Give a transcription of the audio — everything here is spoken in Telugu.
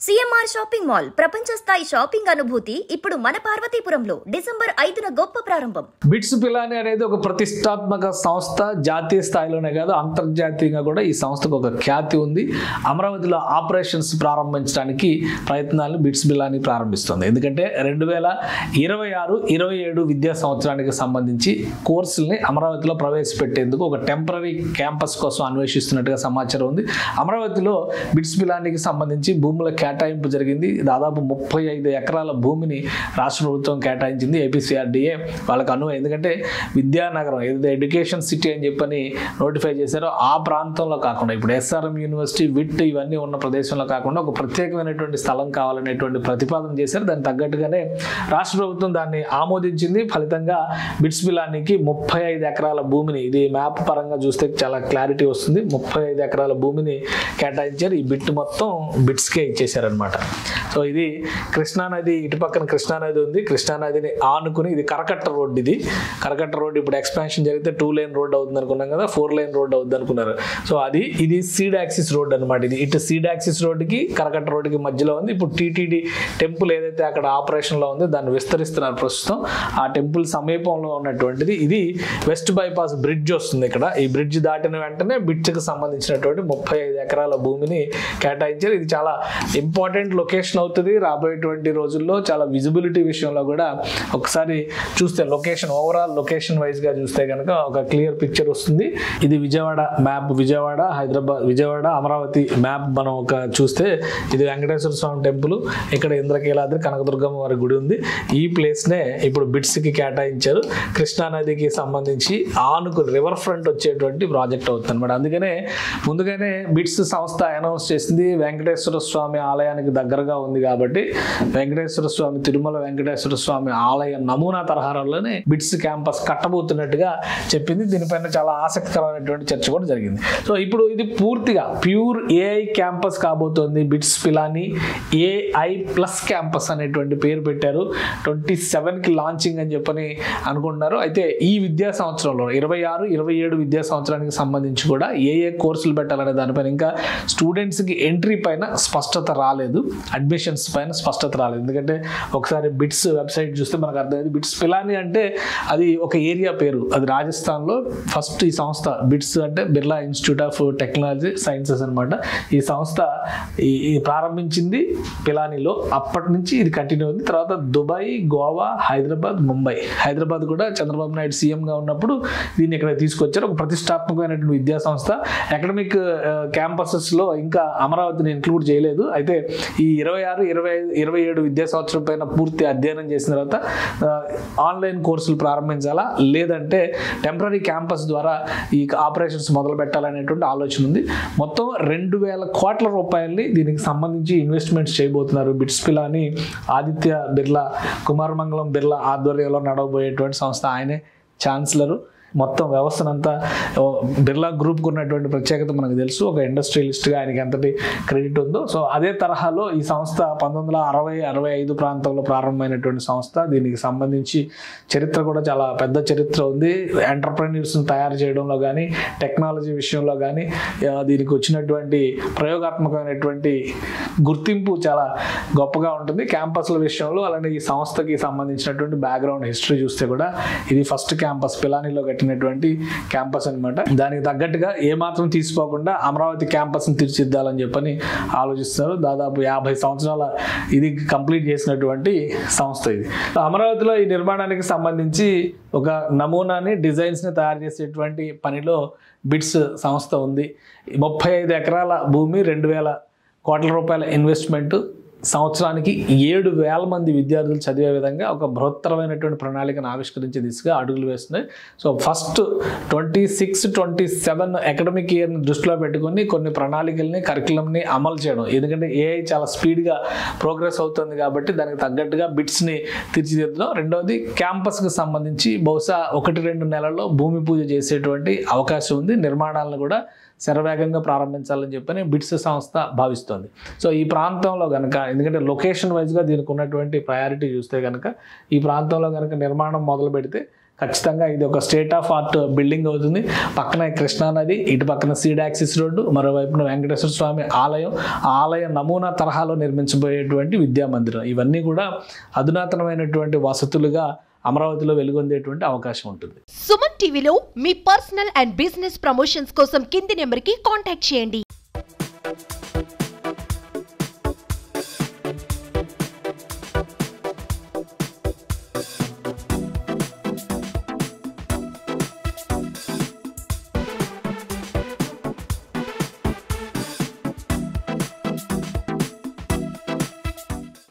సిఎంఆర్ షాపింగ్ మాల్ ప్రపంచ స్థాయి షాపింగ్ అనుభూతి ఇప్పుడు మన పార్వతీపురంలో డిసెంబర్ 5న గొప్ప ప్రారంభం. బిట్స్ పిలాని అనేది ఒక ప్రతిష్టాత్మక సంస్థ. జాతీయ స్థాయిలోనే కాదు అంతర్జాతీయంగా కూడా ఈ సంస్థకు ఒక ఖ్యాతి ఉంది. అమరావతిలో ఆపరేషన్స్ ప్రారంభించడానికి ప్రయత్నాలను బిట్స్ పిలాని ప్రారంభిస్తుంది. ఎందుకంటే 2026-27 విద్యా సంవత్సరానికి సంబంధించి కోర్సుల్ని అమరావతిలో ప్రవేశపెట్టేందుకు ఒక టెంపరీ క్యాంపస్ కోసం అన్వేషిస్తున్నట్టుగా సమాచారం ఉంది. అమరావతిలో బిట్స్ పిలానికి సంబంధించి భూముల కేటాయింపు జరిగింది. దాదాపు 35 ఎకరాల భూమిని రాష్ట్ర ప్రభుత్వం కేటాయించింది. ఏపీసీఆర్డీఏ వాళ్ళకు ఎందుకంటే విద్యానగరం ఏదైతే ఎడ్యుకేషన్ సిటీ అని చెప్పని నోటిఫై చేశారో ఆ ప్రాంతంలో కాకుండా ఇప్పుడు ఎస్ఆర్ఎం యూనివర్సిటీ విట్ ఇవన్నీ ఉన్న ప్రదేశంలో కాకుండా ఒక ప్రత్యేకమైనటువంటి స్థలం కావాలనేటువంటి ప్రతిపాదన చేశారు. దానికి తగ్గట్టుగానే రాష్ట్ర ప్రభుత్వం దాన్ని ఆమోదించింది. ఫలితంగా బిట్స్ పిలానికి 35 ఎకరాల భూమిని, ఇది మ్యాప్ పరంగా చూస్తే చాలా క్లారిటీ వస్తుంది, 35 ఎకరాల భూమిని కేటాయించారు. ఈ బిట్ మొత్తం బిట్స్కే ఇచ్చేసారనమాట. సో ఇది కృష్ణానది, ఇటు పక్కన కృష్ణానది ఉంది. కృష్ణానదిని ఆనుకుని ఇది కరకట్ట రోడ్డు. ఇది కరకట్ట రోడ్డు ఇప్పుడు ఎక్స్పాన్షన్ జరిగితే 2 లేన్ రోడ్ అవుతుంది అనుకున్నాం కదా, 4 లేన్ రోడ్ అవుతుంది అనుకున్నారు. సో ఇది సీడ్ యాక్సిస్ రోడ్ అనమాట. ఇది ఇటు సీడ్ యాక్సిస్ రోడ్డుకి కరకట్ట రోడ్డుకి మధ్యలో ఉంది. ఇప్పుడు టీటీడీ టెంపుల్ ఏదైతే అక్కడ ఆపరేషన్లో ఉంది దాన్ని విస్తరిస్తున్నారు ప్రస్తుతం. ఆ టెంపుల్ సమీపంలో ఉన్నటువంటిది ఇది వెస్ట్ బైపాస్ బ్రిడ్జ్ వస్తుంది. ఇక్కడ ఈ బ్రిడ్జ్ దాటిన వెంటనే బిట్స్కి సంబంధించినటువంటి 35 ఎకరాల భూమిని కేటాయించారు. ఇది చాలా ఇంపార్టెంట్ లొకేషన్ అవుతుంది. రాబోయేటువంటి రోజుల్లో చాలా విజిబిలిటీ విషయంలో కూడా ఒకసారి చూస్తే లొకేషన్ ఓవరాల్ లొకేషన్ వైజ్ గా చూస్తే కనుక ఒక క్లియర్ పిక్చర్ వస్తుంది. ఇది విజయవాడ మ్యాప్, విజయవాడ హైదరాబాద్, విజయవాడ అమరావతి మ్యాప్ మనం ఒక చూస్తే ఇది వెంకటేశ్వర స్వామి టెంపుల్, ఇక్కడ ఇంద్రకీలాద్రి కనకదుర్గమ్మ వారి గుడి ఉంది. ఈ ప్లేస్ నే ఇప్పుడు బిట్స్ కి కేటాయించారు. కృష్ణానదికి సంబంధించి ఆనుకు రివర్ ఫ్రంట్ వచ్చేటువంటి ప్రాజెక్ట్ అవుతుంది అనమాట. అందుకనే ముందుగానే బిట్స్ సంస్థ అనౌన్స్ చేసింది వెంకటేశ్వర స్వామి ఆలయానికి దగ్గరగా ఉంది కాబట్టి వెంకటేశ్వర స్వామి, తిరుమల వెంకటేశ్వర స్వామి ఆలయ నమూనా తరహాలోనే బిట్స్ క్యాంపస్ కట్టబోతున్నట్టుగా చెప్పింది. దీనిపైన చాలా ఆసక్తికరమైనటువంటి చర్చ కూడా జరిగింది. సో ఇప్పుడు ఇది పూర్తిగా ప్యూర్ ఏఐ క్యాంపస్ కాబోతోంది. Bits Pilani AI plus campus అనేటువంటి పేరు పెట్టారు. 27కి లాంచింగ్ అని చెప్పని అనుకుంటున్నారు. అయితే ఈ విద్యా సంవత్సరంలో 26-27 విద్యా సంవత్సరానికి సంబంధించి కూడా ఏ కోర్సులు పెట్టాలనే దానిపైన ఇంకా స్టూడెంట్స్కి ఎంట్రీ పైన స్పష్టత రాలేదు, అడ్మిషన్స్ పైన స్పష్టత రాలేదు. ఎందుకంటే ఒకసారి బిట్స్ వెబ్సైట్ చూస్తే మనకు అర్థమైంది. బిట్స్ పిలాని అంటే అది ఒక ఏరియా పేరు, అది రాజస్థాన్లో ఫస్ట్ ఈ సంస్థ. బిట్స్ అంటే Birla institute of technology sciences అనమాట. ఈ సంస్థ ఈ ప్రారంభించింది పిలానిలో. అప్పటి నుంచి ఇది కంటిన్యూ ఉంది. తర్వాత దుబాయ్, గోవా, హైదరాబాద్, ముంబై. హైదరాబాద్ కూడా చంద్రబాబు నాయుడు సీఎంగా ఉన్నప్పుడు దీన్ని ఇక్కడ తీసుకొచ్చారు. ఒక ప్రతిష్టాత్మకమైనటువంటి విద్యా సంస్థ. అకాడమిక్ క్యాంపసెస్లో ఇంకా అమరావతిని ఇంక్లూడ్ చేయలేదు. అయితే ఈ 26-27 విద్యా సంవత్సరం పైన పూర్తి అధ్యయనం చేసిన తర్వాత ఆన్లైన్ కోర్సులు ప్రారంభించాలా లేదంటే టెంపరీ క్యాంపస్ ద్వారా ఈ ఆపరేషన్స్ మొదలు పెట్టాలనేటువంటి ఆలోచన ఉంది. మొత్తం 2,000 కోట్ల రూపాయలని దీనికి సంబంధించి ఇన్వెస్ట్మెంట్స్ చేయబోతున్నారు. బిట్స్ పిలాని ఆదిత్య బిర్లా, కుమారమంగళం బిర్లా ఆధ్వర్యంలో నడవబోయేటువంటి సంస్థ. ఆయనే ఛాన్సలరు. మొత్తం వ్యవస్థనంతా బిర్లా గ్రూప్కి ఉన్నటువంటి ప్రత్యేకత మనకు తెలుసు. ఒక ఇండస్ట్రియలిస్ట్గా ఆయనకి ఎంతటి క్రెడిట్ ఉందో. సో అదే తరహాలో ఈ సంస్థ 1960-65 ప్రాంతంలో ప్రారంభమైనటువంటి సంస్థ. దీనికి సంబంధించి చరిత్ర కూడా చాలా పెద్ద చరిత్ర ఉంది. ఎంటర్ప్రెన్యూర్స్ని తయారు చేయడంలో కానీ, టెక్నాలజీ విషయంలో కానీ దీనికి వచ్చినటువంటి ప్రయోగాత్మకమైనటువంటి గుర్తింపు చాలా గొప్పగా ఉంటుంది క్యాంపస్ల విషయంలో. అలానే ఈ సంస్థకి సంబంధించినటువంటి బ్యాక్గ్రౌండ్ హిస్టరీ చూస్తే కూడా ఇది ఫస్ట్ క్యాంపస్ పిలానిలో కట్టినటువంటి క్యాంపస్ అనమాట. దానికి తగ్గట్టుగా ఏమాత్రం తీసిపోకుండా అమరావతి క్యాంపస్ని తీర్చిదిద్దాలని చెప్పని ఆలోచిస్తున్నారు. దాదాపు 50 సంవత్సరాల ఇది కంప్లీట్ చేసినటువంటి సంస్థ ఇది. అమరావతిలో ఈ నిర్మాణానికి సంబంధించి ఒక నమూనాని, డిజైన్స్ని తయారు చేసేటువంటి పనిలో బిట్స్ సంస్థ ఉంది. 35 ఎకరాల భూమి, 2,000 కోట్ల రూపాయల ఇన్వెస్ట్మెంట్, సంవత్సరానికి 7,000 మంది విద్యార్థులు చదివే విధంగా ఒక బృహత్తరమైనటువంటి ప్రణాళికను ఆవిష్కరించే దిశగా అడుగులు వేస్తున్నాయి. సో ఫస్ట్ 26-27 అకాడమిక్ ఇయర్ని దృష్టిలో పెట్టుకుని కొన్ని ప్రణాళికల్ని, కరికులంని అమలు చేయడం. ఎందుకంటే ఏఐ చాలా స్పీడ్గా ప్రోగ్రెస్ అవుతుంది కాబట్టి దానికి తగ్గట్టుగా బిట్స్ని తీర్చిదిద్దడం. రెండవది క్యాంపస్కి సంబంధించి బహుశా 1-2 నెలల్లో భూమి పూజ చేసేటువంటి అవకాశం ఉంది. నిర్మాణాలను కూడా శరవేగంగా ప్రారంభించాలని చెప్పని బిట్స్ సంస్థ భావిస్తోంది. సో ఈ ప్రాంతంలో కనుక, ఎందుకంటే లొకేషన్ వైజ్గా దీనికి ఉన్నటువంటి ప్రయారిటీ చూస్తే కనుక ఈ ప్రాంతంలో కనుక నిర్మాణం మొదలు పెడితే ఖచ్చితంగా ఇది ఒక స్టేట్ ఆఫ్ ఆర్ట్ బిల్డింగ్ అవుతుంది. పక్కన కృష్ణా నది, ఇటు పక్కన సీడ్ యాక్సిస్ రోడ్డు, మరోవైపున వెంకటేశ్వర స్వామి ఆలయం, ఆ ఆలయ నమూనా తరహాలో నిర్మించబోయేటువంటి విద్యా మందిరం, ఇవన్నీ కూడా అధునాతనమైనటువంటి వసతులుగా అమరావతిలో వెలుగొందేటువంటి అవకాశం ఉంటుంది. సుమన్ టీవీలో మీ పర్సనల్ అండ్ బిజినెస్ ప్రమోషన్స్ కోసం కింది నెంబర్కి కాంటాక్ట్ చేయండి.